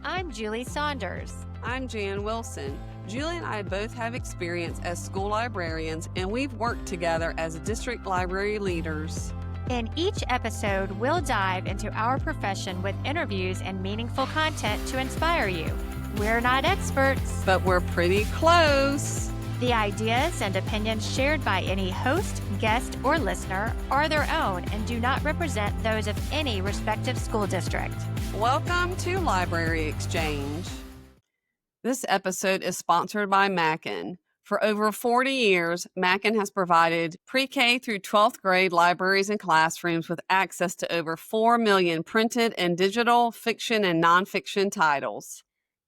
I'm Julie Saunders. I'm Jan Wilson. Julie and I both have experience as school librarians, and we've worked together as district library leaders. In each episode, we'll dive into our profession with interviews and meaningful content to inspire you. We're not experts, but we're pretty close. The ideas and opinions shared by any host, guest, or listener are their own and do not represent those of any respective school district. Welcome to Library Exchange. This episode is sponsored by Mackin. For over 40 years, Mackin has provided pre-K through 12th grade libraries and classrooms with access to over 4 million printed and digital fiction and nonfiction titles.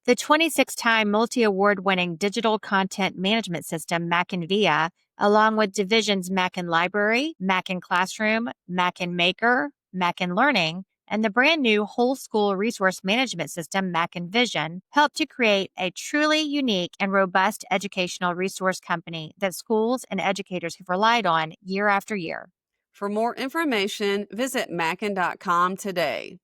The 26-time multi-award winning digital content management system, Mackin Via, along with divisions Mackin Library, Mackin Classroom, Mackin Maker, Mackin Learning, and the brand new whole school resource management system, Mackin Vision, help to create a truly unique and robust educational resource company that schools and educators have relied on year after year. For more information, visit mackin.com today.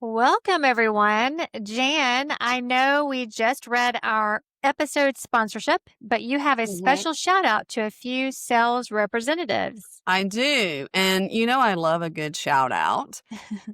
Welcome, everyone. Jan, I know we just read our episode sponsorship, but you have a special shout out to a few sales representatives. I do. And you know I love a good shout out.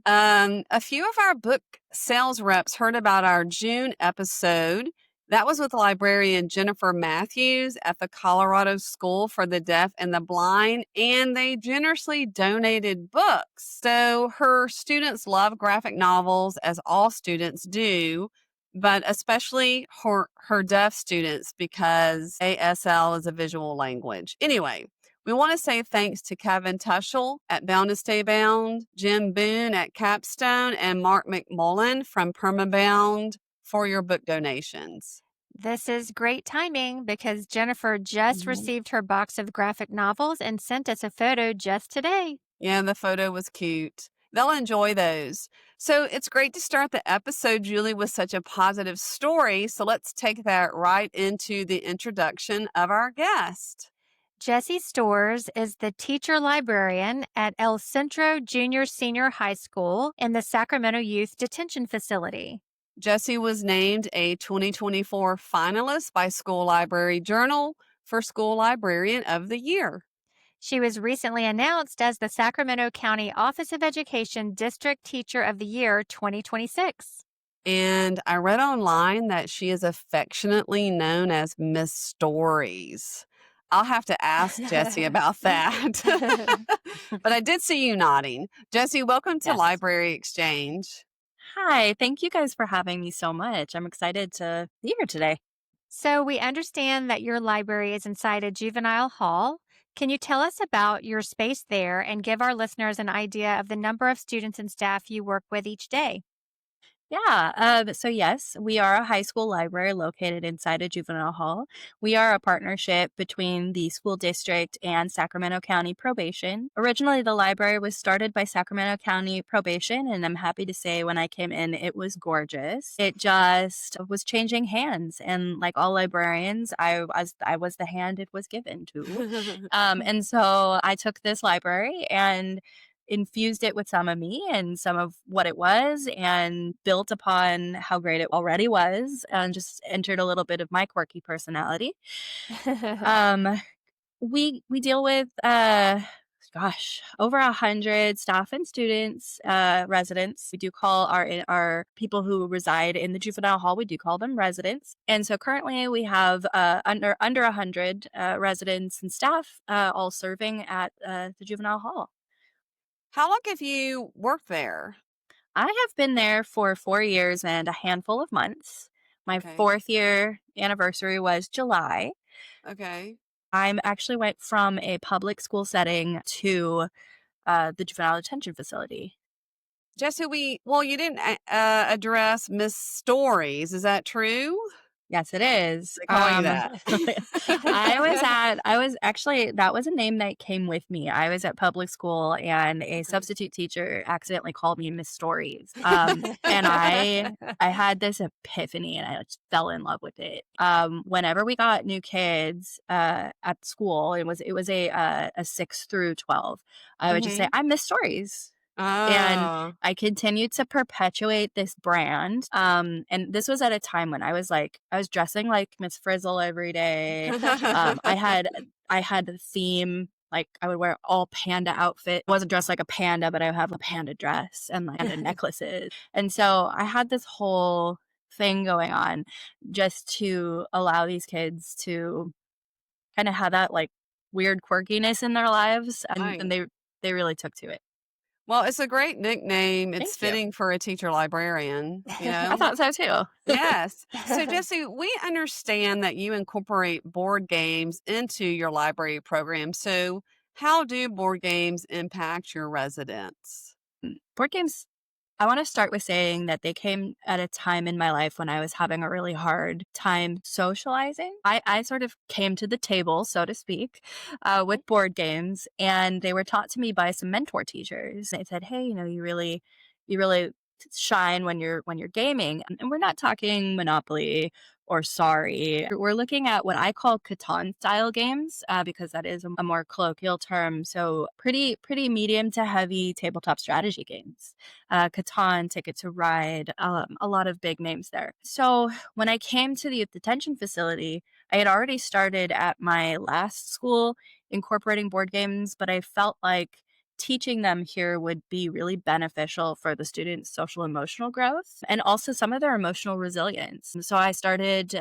A few of our book sales reps heard about our June episode. That was with librarian Jennifer Matthews at the Colorado School for the Deaf and the Blind, and they generously donated books. So her students love graphic novels, as all students do, but especially her deaf students because ASL is a visual language. Anyway, we want to say thanks to Kevin Tushel at Bound to Stay Bound, Jim Boone at Capstone, and Mark McMullen from Permabound for your book donations. This is great timing because Jennifer just received her box of graphic novels and sent us a photo just today. Yeah, the photo was cute. They'll enjoy those. So it's great to start the episode, Julie, with such a positive story. So let's take that right into the introduction of our guest. Jessie Storrs is the teacher librarian at El Centro Junior Senior High School in the Sacramento Youth Detention Facility. Jessie was named a 2024 finalist by School Library Journal for School Librarian of the Year. She was recently announced as the Sacramento County Office of Education District Teacher of the Year 2026. And I read online that she is affectionately known as Miss Stories. I'll have to ask Jessie about that. But I did see you nodding. Jessie, welcome to Library Exchange. Hi, thank you guys for having me so much. I'm excited to be here today. So we understand that your library is inside a juvenile hall. Can you tell us about your space there and give our listeners an idea of the number of students and staff you work with each day? So yes, we are a high school library located inside a juvenile hall. We are a partnership between the school district and Sacramento County Probation. Originally, the library was started by Sacramento County Probation, and I'm happy to say when I came in, it was gorgeous. It just was changing hands, and like all librarians, I was the hand it was given to. And so I took this library and infused it with some of me and some of what it was and built upon how great it already was and just entered a little bit of my quirky personality. We deal with over 100 staff and students, residents. We do call our people who reside in the juvenile hall, we do call them residents. And so currently we have under 100 residents and staff all serving at the juvenile hall. How long have you worked there? I have been there for 4 years and a handful of months. My 4th year anniversary was July. Okay. I actually went from a public school setting to the juvenile detention facility. Jessie, you didn't address Miss Stories. Is that true? Yes, it is. They call you that. That was a name that came with me. I was at public school and a substitute teacher accidentally called me Miss Stories. And I had this epiphany and I just fell in love with it. Whenever we got new kids at school, it was a 6 through 12. I would just say, I'm Miss Stories. And Oh. I continued to perpetuate this brand. And this was at a time when I was dressing like Miss Frizzle every day. Um, I had I had the theme, like I would wear all panda outfit. I wasn't dressed like a panda, but I would have a panda dress and like panda necklaces. And so I had this whole thing going on just to allow these kids to kind of have that like weird quirkiness in their lives. And, Right. they really took to it. Well, it's a great nickname. It's Thank you. fitting for a teacher librarian, you I know? thought so too. Yes. So, Jesse, we understand that you incorporate board games into your library program. So, how do board games impact your residents? Board games, I want to start with saying that they came at a time in my life when I was having a really hard time socializing. I sort of came to the table, so to speak, with board games, and they were taught to me by some mentor teachers. They said, "Hey, you really shine when you're gaming." And we're not talking Monopoly or Sorry. We're looking at what I call Catan style games, because that is a more colloquial term. So pretty medium to heavy tabletop strategy games. Catan, Ticket to Ride, a lot of big names there. So when I came to the youth detention facility, I had already started at my last school incorporating board games, but I felt like teaching them here would be really beneficial for the students' social emotional growth and also some of their emotional resilience. So I started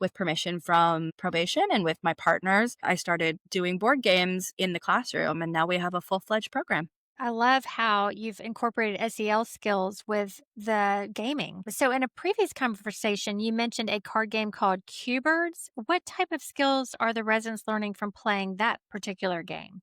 with permission from probation and with my partners. I started doing board games in the classroom, and now we have a full fledged program. I love how you've incorporated SEL skills with the gaming. So, in a previous conversation, you mentioned a card game called CuBirds. What type of skills are the residents learning from playing that particular game?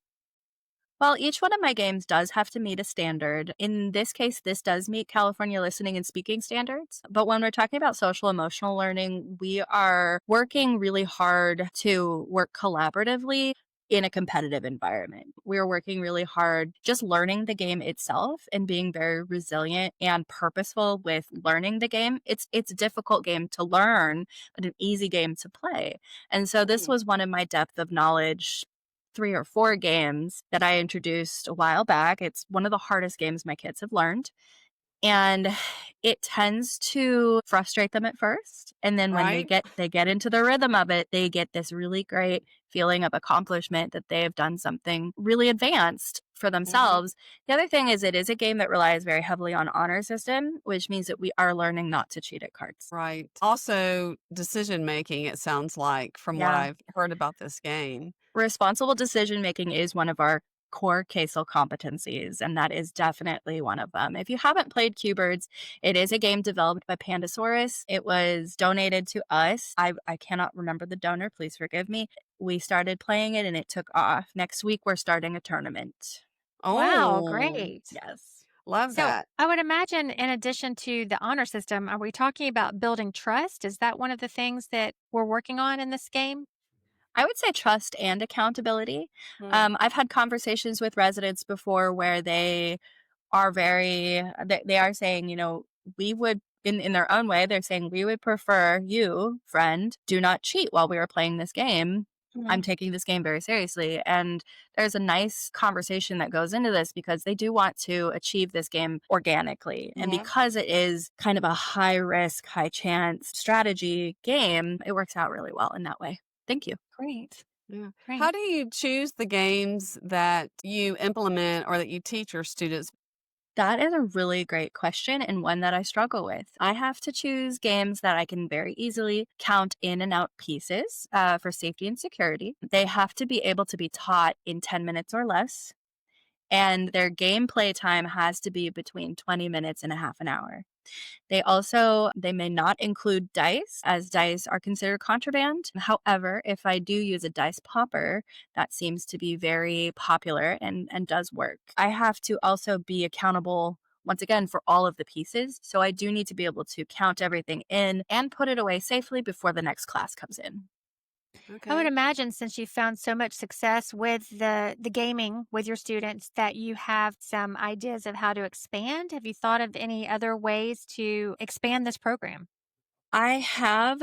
Well, each one of my games does have to meet a standard. In this case, this does meet California listening and speaking standards. But when we're talking about social emotional learning, we are working really hard to work collaboratively in a competitive environment. We're working really hard just learning the game itself and being very resilient and purposeful with learning the game. It's a difficult game to learn, but an easy game to play. And so this Mm. was one of my depth of knowledge 3 or 4 games that I introduced a while back. It's one of the hardest games my kids have learned, and it tends to frustrate them at first, and then when Right? they get into the rhythm of it, they get this really great feeling of accomplishment that they have done something really advanced for Hmm. themselves. The other thing is it is a game that relies very heavily on honor system, which means that we are learning not to cheat at cards. Right. Also, decision making, it sounds like, from what Yeah. I've heard about this game. Responsible decision making is one of our core CASEL competencies, and that is definitely one of them. If you haven't played CuBirds, it is a game developed by Pandasaurus. It was donated to us. I cannot remember the donor, please forgive me. We started playing it and it took off. Next week, we're starting a tournament. Wow, Oh, great. Yes. love So, that. I would imagine, in addition to the honor system, are we talking about building trust? Is that one of the things that we're working on in this game? I would say trust and accountability. Mm. I've had conversations with residents before where they are they are saying, we would in their own way, they're saying, "We would prefer you, friend, do not cheat while we are playing this game. I'm Mhm. taking this game very seriously." And there's a nice conversation that goes into this because they do want to achieve this game organically. And Mhm. because it is kind of a high risk, high chance strategy game, it works out really well in that way. Thank you. Great, Yeah. How great. do you choose the games that you implement or that you teach your students? That is a really great question and one that I struggle with. I have to choose games that I can very easily count in and out pieces for safety and security. They have to be able to be taught in 10 minutes or less, and their gameplay time has to be between 20 minutes and a half an hour. They may not include dice, as dice are considered contraband. However, if I do use a dice popper, that seems to be very popular and does work. I have to also be accountable once again for all of the pieces. So I do need to be able to count everything in and put it away safely before the next class comes in. I would Okay. imagine, since you found so much success with the gaming with your students, that you have some ideas of how to expand. Have you thought of any other ways to expand this program? I have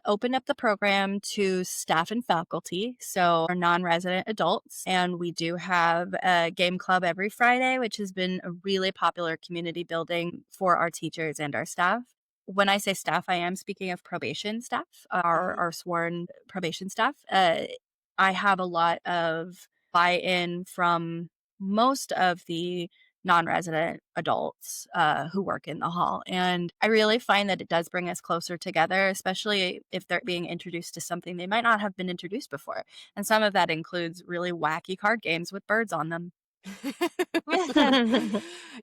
opened up the program to staff and faculty, so our non-resident adults, and we do have a game club every Friday, which has been a really popular community building for our teachers and our staff. When I say staff, I am speaking of probation staff, our sworn probation staff. I have a lot of buy-in from most of the non-resident adults who work in the hall. And I really find that it does bring us closer together, especially if they're being introduced to something they might not have been introduced before. And some of that includes really wacky card games with birds on them.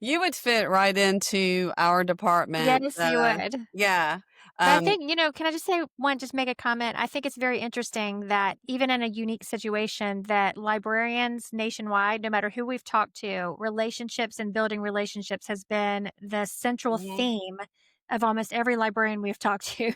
You would fit right into our department. Yes, you would. Yeah. But I think, can I just say just make a comment? I think it's very interesting that even in a unique situation that librarians nationwide, no matter who we've talked to, relationships and building relationships has been the central theme of almost every librarian we've talked to.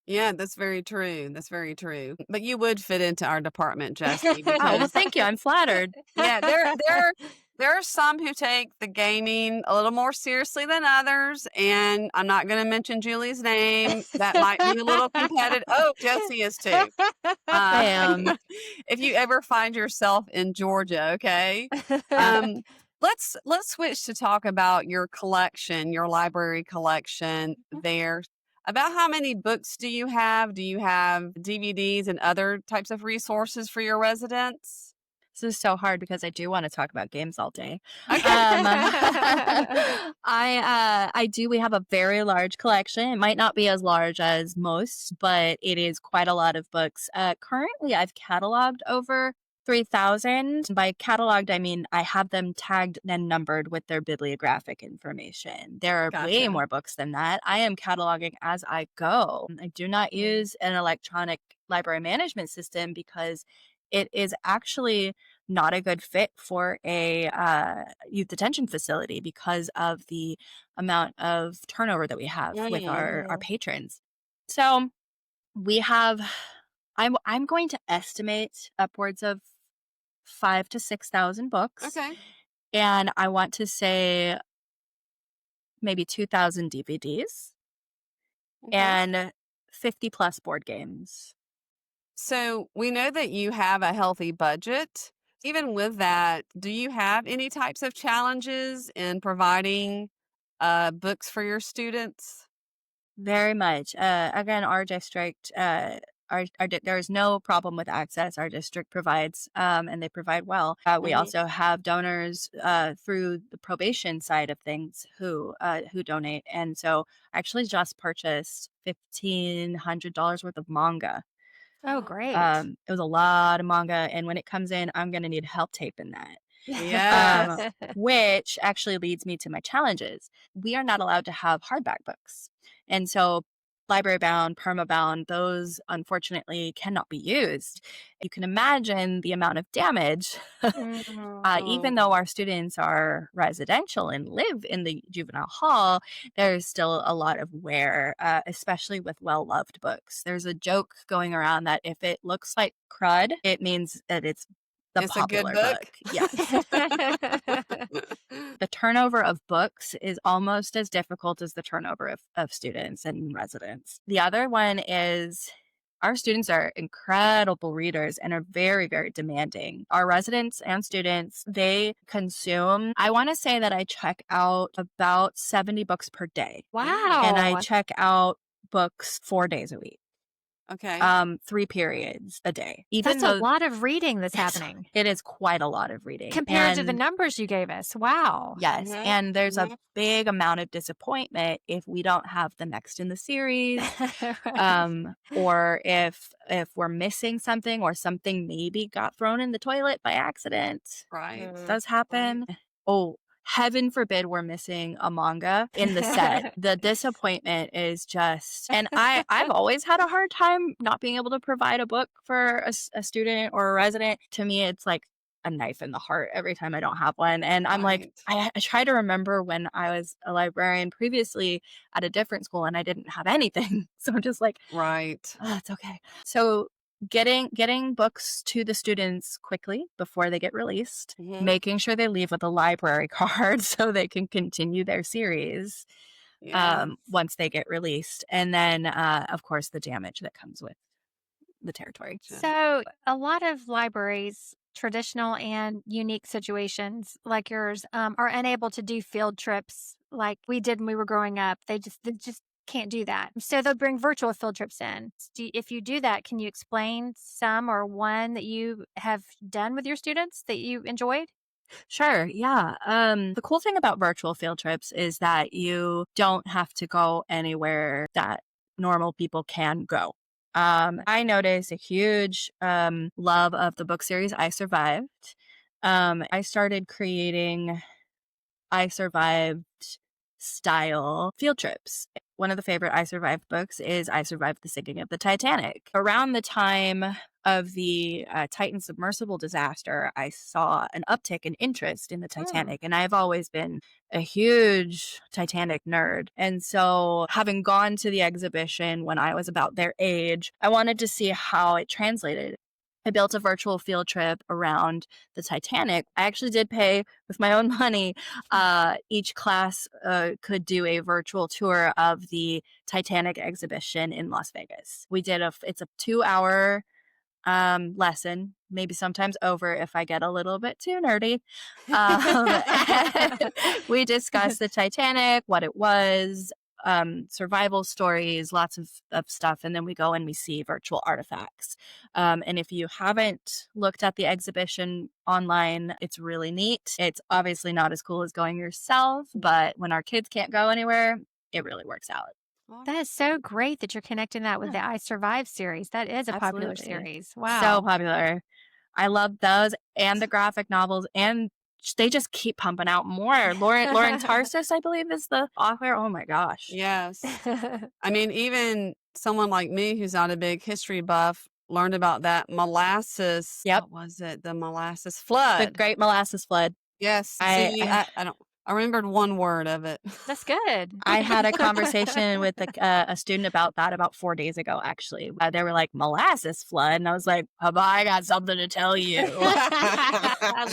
Yeah, that's very true. That's very true. But you would fit into our department, Jessie, Oh, well, because thank you. I'm flattered. yeah, there are some who take the gaming a little more seriously than others, and I'm not going to mention Julie's name. That might be a little competitive. Oh, Jessie is too. I am. If you ever find yourself in Georgia, okay. Let's switch to talk about your collection, your library collection there. About how many books do you have? Do you have DVDs and other types of resources for your residents? This is so hard because I do want to talk about games all day. Okay. I do. We have a very large collection. It might not be as large as most, but it is quite a lot of books. Currently, I've cataloged over 3,000. By cataloged, I mean I have them tagged and numbered with their bibliographic information. There are way Gotcha. more books than that. I am cataloging as I go. I do not use an electronic library management system because it is actually not a good fit for a youth detention facility because of the amount of turnover that we have with our patrons. So we have, I'm going to estimate upwards of 5,000 to 6,000 books. Okay. And I want to say maybe 2,000 DVDs and 50 plus board games. So we know that you have a healthy budget. Even with that, do you have any types of challenges in providing books for your students? Very much. Again, our district, there is no problem with access. Our district provides, and they provide well. We also have donors through the probation side of things who donate, and so I actually just purchased $1,500 worth of manga. Oh, great. It was a lot of manga, and when it comes in, I'm going to need help taping that. Yes. Which actually leads me to my challenges. We are not allowed to have hardback books. And so library bound, perma bound, those unfortunately cannot be used. You can imagine the amount of damage, even though our students are residential and live in the juvenile hall, there's still a lot of wear, especially with well-loved books. There's a joke going around that if it looks like crud, it means that it's the It's a good popular book. Yes. The turnover of books is almost as difficult as the turnover of students and residents. The other one is our students are incredible readers and are very, very demanding. Our residents and students, they consume, I want to say that I check out about 70 books per day. Wow. And I check out books 4 days a week. Okay. 3 periods a day. That's a lot of reading that's happening. It is quite a lot of reading. Compared to the numbers you gave us. Wow. Yes. And there's a big amount of disappointment if we don't have the next in the series. Or if we're missing something or something maybe got thrown in the toilet by accident. Right. It does happen. Oh, heaven forbid we're missing a manga in the set. The disappointment is just, and I've always had a hard time not being able to provide a book for a student or a resident. To me, it's like a knife in the heart every time I don't have one. And I'm like, I try to remember when I was a librarian previously at a different school and I didn't have anything. So I'm just like, right. Oh, it's okay. So getting books to the students quickly before they get released, making sure they leave with a library card so they can continue their series. Yes. once they get released. And then, of course, the damage that comes with the territory. Gotcha. So, a lot of libraries, traditional and unique situations like yours, are unable to do field trips like we did when we were growing up. They just can't do that. So they'll bring virtual field trips in. If you do that, can you explain some or one that you have done with your students that you enjoyed? Sure. Yeah. The cool thing about virtual field trips is that you don't have to go anywhere that normal people can go. I noticed a huge love of the book series I Survived. I started creating I Survived style field trips. One of the favorite I Survived books is I Survived the Sinking of the Titanic. Around the time of the Titan submersible disaster, I saw an uptick in interest in the Titanic, and I've always been a huge Titanic nerd. And so, having gone to the exhibition when I was about their age, I wanted to see how it translated. I built a virtual field trip around the Titanic. I actually did pay with my own money. Each class could do a virtual tour of the Titanic exhibition in Las Vegas. It's a 2-hour lesson, maybe sometimes over if I get a little bit too nerdy. We discussed the Titanic, what it was, survival stories, lots of stuff. And then we go and we see virtual artifacts. And if you haven't looked at the exhibition online, it's really neat. It's obviously not as cool as going yourself, but when our kids can't go anywhere, it really works out. That is so great that you're connecting that with the I Survive series. That is a popular Absolutely. series. Wow. So popular. I love those and the graphic novels, and they just keep pumping out more. Lauren Tarsis, I believe, is the author. Oh my gosh. Yes. I mean, even someone like me who's not a big history buff learned about that molasses. Yep. What was it? The molasses The flood. Great Molasses Flood. Yes. I- See, I don't. I remembered one word of it. That's good. I had a conversation with a student about that about 4 days ago, actually. They were like, molasses flood. And I was like, have I got something to tell you?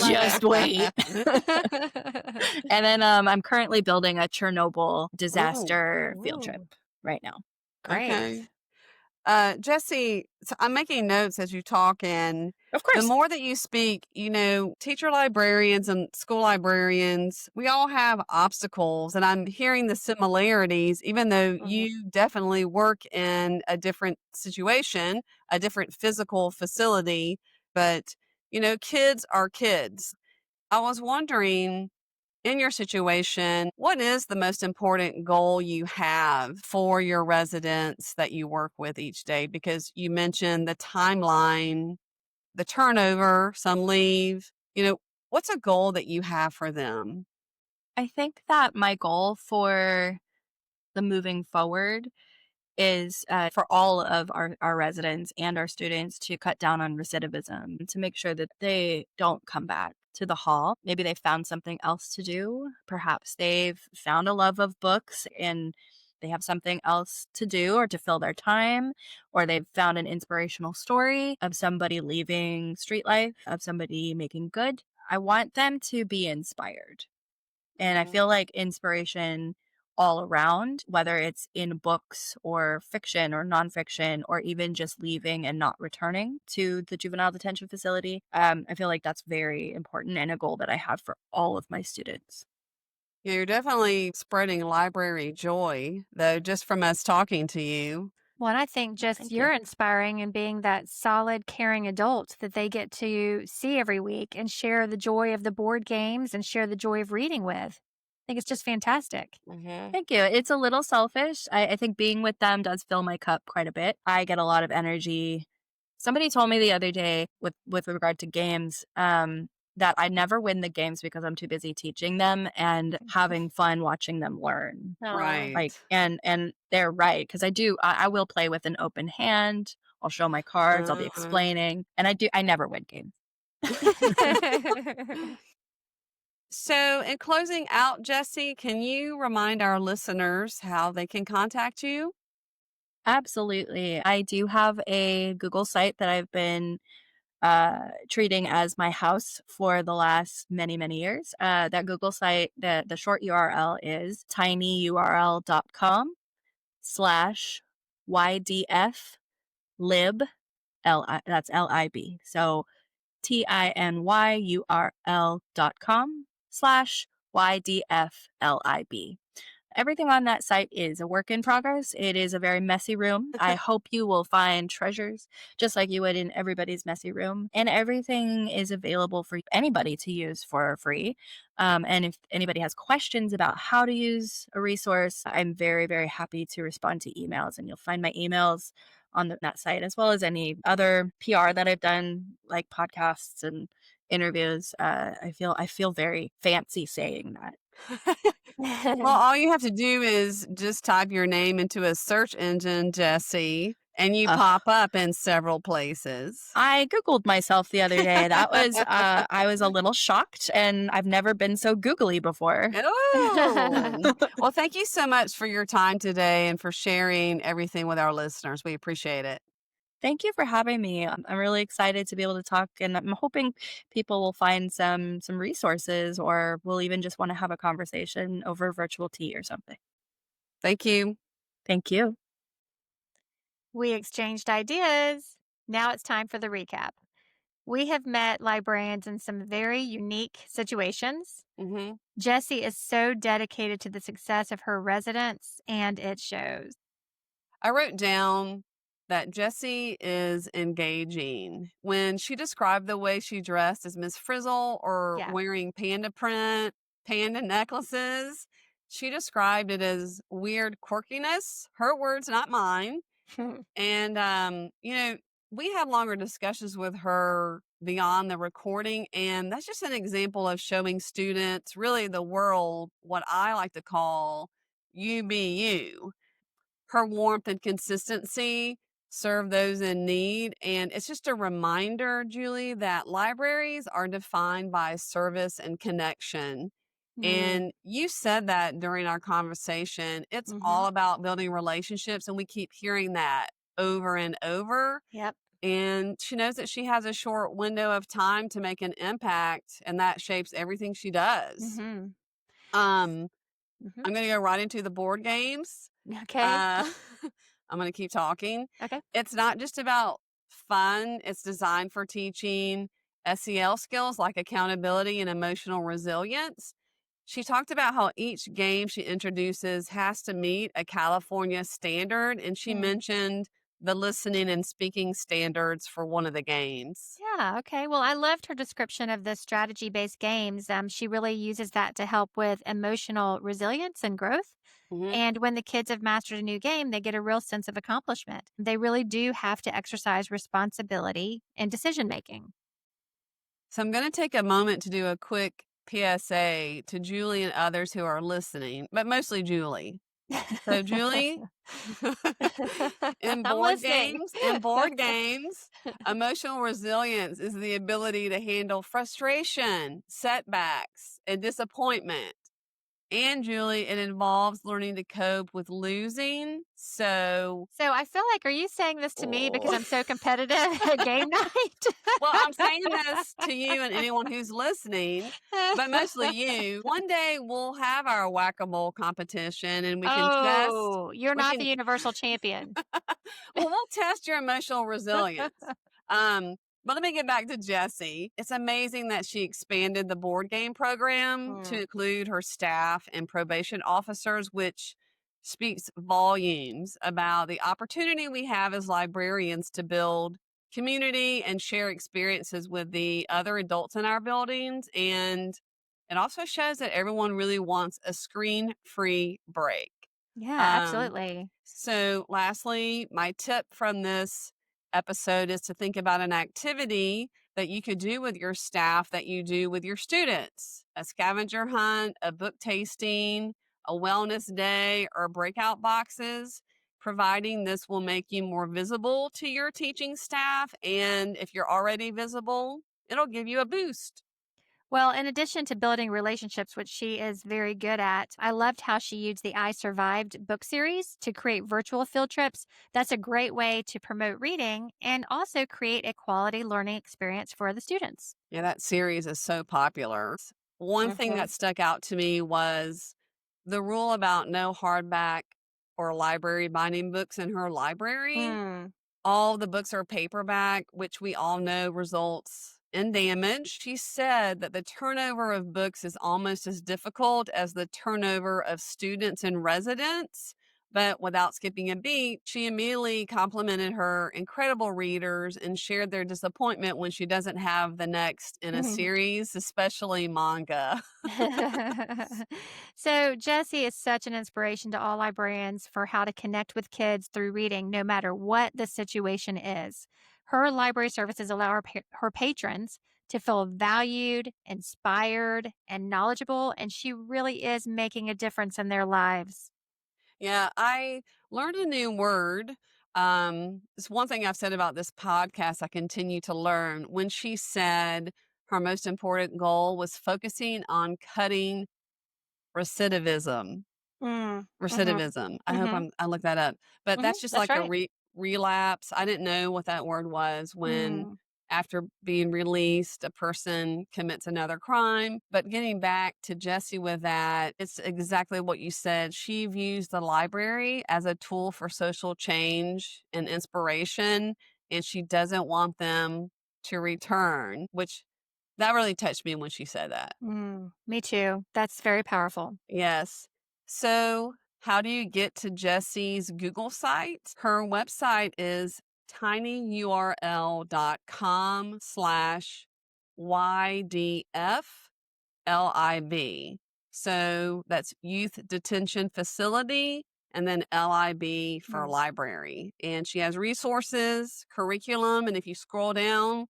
Just wait. And then I'm currently building a Chernobyl disaster field trip right now. Great. Okay. Jessie, so I'm making notes as you talk, and Of the course. more that you speak, teacher librarians and school librarians, we all have obstacles, and I'm hearing the similarities, even though you definitely work in a different situation, a different physical facility, but, kids are kids. I was wondering, in your situation, what is the most important goal you have for your residents that you work with each day? Because you mentioned the timeline, the turnover, some leave. What's a goal that you have for them? I think that my goal for the moving forward is for all of our residents and our students to cut down on recidivism, to make sure that they don't come back to the hall. Maybe they found something else to do. Perhaps they've found a love of books and they have something else to do or to fill their time, or they've found an inspirational story of somebody leaving street life, of somebody making good. I want them to be inspired. And I feel like inspiration all around, whether it's in books or fiction or nonfiction, or even just leaving and not returning to the juvenile detention facility. I feel like that's very important and a goal that I have for all of my students. Yeah, you're definitely spreading library joy, though, just from us talking to you. Well, and I think just Thank you're you. inspiring and being that solid, caring adult that they get to see every week and share the joy of the board games and share the joy of reading with. I think it's just fantastic. Thank you. It's a little selfish. I think being with them does fill my cup quite a bit. I get a lot of energy. Somebody told me the other day with regard to games, that I never win the games because I'm too busy teaching them and having fun watching them learn. Right. Like, and they're right, because I will play with an open hand. I'll show my cards. I'll be explaining, and I never win games. So, in closing out, Jessie, can you remind our listeners how they can contact you? Absolutely. I do have a Google site that I've been treating as my house for the last many, many years. That Google site, the short URL is tinyurl.com/ydf lib, that's LIB. So tinyurl.com/ydflib. Everything on that site is a work in progress. It is a very messy room. I hope you will find treasures just like you would in everybody's messy room. And everything is available for anybody to use for free. And if anybody has questions about how to use a resource, I'm very, very happy to respond to emails. And you'll find my emails on that site, as well as any other PR that I've done, like podcasts and interviews. I feel very fancy saying that. Well, all you have to do is just type your name into a search engine, Jessie, and you Ugh. pop up in several places. I Googled myself the other day. That was, I was a little shocked, and I've never been so googly before. Oh, well, thank you so much for your time today and for sharing everything with our listeners. We appreciate it. Thank you for having me. I'm really excited to be able to talk, and I'm hoping people will find some resources, or will even just want to have a conversation over virtual tea or something. Thank you. Thank you. We exchanged ideas. Now it's time for the recap. We have met librarians in some very unique situations. hmm Jessie is so dedicated to the success of her residents, and it shows. I wrote down that Jessie is engaging. When she described the way she dressed as Miss Frizzle or Yeah. wearing panda print, panda necklaces, she described it as weird quirkiness. Her words, not mine. And, we had longer discussions with her beyond the recording. And that's just an example of showing students, really the world, what I like to call you be you. Her warmth and consistency serve those in need. And it's just a reminder, Julie, that libraries are defined by service and connection. And you said that during our conversation. It's all about building relationships, and we keep hearing that over and over. Yep. And she knows that she has a short window of time to make an impact, and that shapes everything she does. I'm going to go right into the board games. Okay. I'm going to keep talking. Okay. It's not just about fun. It's designed for teaching SEL skills like accountability and emotional resilience. She talked about how each game she introduces has to meet a California standard, and she mentioned the listening and speaking standards for one of the games. Yeah. Okay. Well, I loved her description of the strategy based games. She really uses that to help with emotional resilience and growth. And when the kids have mastered a new game, they get a real sense of accomplishment. They really do have to exercise responsibility in decision making. So I'm going to take a moment to do a quick PSA to Julie and others who are listening, but mostly Julie. So Julie, in board games, emotional resilience is the ability to handle frustration, setbacks, and disappointment. And Julie, it involves learning to cope with losing. So I feel like, are you saying this to me because I'm so competitive at game night? well, I'm saying this to you and anyone who's listening, but mostly you. One day we'll have our whack-a-mole competition, and we can test. Oh, you're not the universal champion. Well, we'll test your emotional resilience. But let me get back to Jessie. It's amazing that she expanded the board game program to include her staff and probation officers, which speaks volumes about the opportunity we have as librarians to build community and share experiences with the other adults in our buildings. And it also shows that everyone really wants a screen-free break. Yeah, absolutely. So lastly, my tip from this episode is to think about an activity that you could do with your staff that you do with your students. A scavenger hunt, a book tasting, a wellness day, or breakout boxes. Providing this will make you more visible to your teaching staff. And if you're already visible, it'll give you a boost. Well, in addition to building relationships, which she is very good at, I loved how she used the I Survived book series to create virtual field trips. That's a great way to promote reading and also create a quality learning experience for the students. Yeah, that series is so popular. One thing Mhm. that stuck out to me was the rule about no hardback or library binding books in her library. Mm. All the books are paperback, which we all know results in damage. She said that the turnover of books is almost as difficult as the turnover of students and residents. But without skipping a beat, she immediately complimented her incredible readers and shared their disappointment when she doesn't have the next in a series, especially manga. So, Jessie is such an inspiration to all librarians for how to connect with kids through reading, no matter what the situation is. Her library services allow her patrons to feel valued, inspired, and knowledgeable, and she really is making a difference in their lives. Yeah, I learned a new word. It's one thing I've said about this podcast, I continue to learn. When she said her most important goal was focusing on cutting recidivism. Mm, mhm, Recidivism. I hope mhm, I looked that up. But mhm, that's just that's like a right. relapse. I didn't know what that word was when Mm, after being released, a person commits another crime. But getting back to Jessie with that, it's exactly what you said. She views the library as a tool for social change and inspiration, and she doesn't want them to return, which that really touched me when she said that. me too. That's very powerful. Yes. So, how do you get to Jessie's Google site? Her website is tinyurl.com/YDF-LIB. So that's Youth Detention Facility and then LIB for Mm. library. And she has resources, curriculum, and if you scroll down,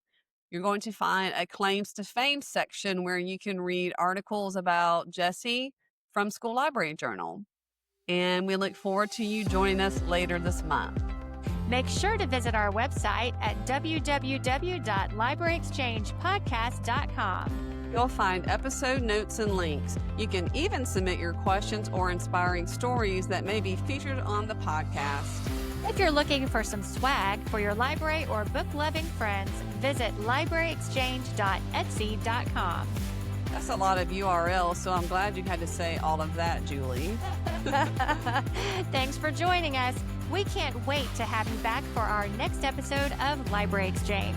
you're going to find a claims to fame section where you can read articles about Jessie from School Library Journal. And we look forward to you joining us later this month. Make sure to visit our website at www.libraryexchangepodcast.com. You'll find episode notes and links. You can even submit your questions or inspiring stories that may be featured on the podcast. If you're looking for some swag for your library or book-loving friends, visit libraryexchange.etsy.com. That's a lot of URLs, so I'm glad you had to say all of that, Julie. Thanks for joining us. We can't wait to have you back for our next episode of Library Exchange.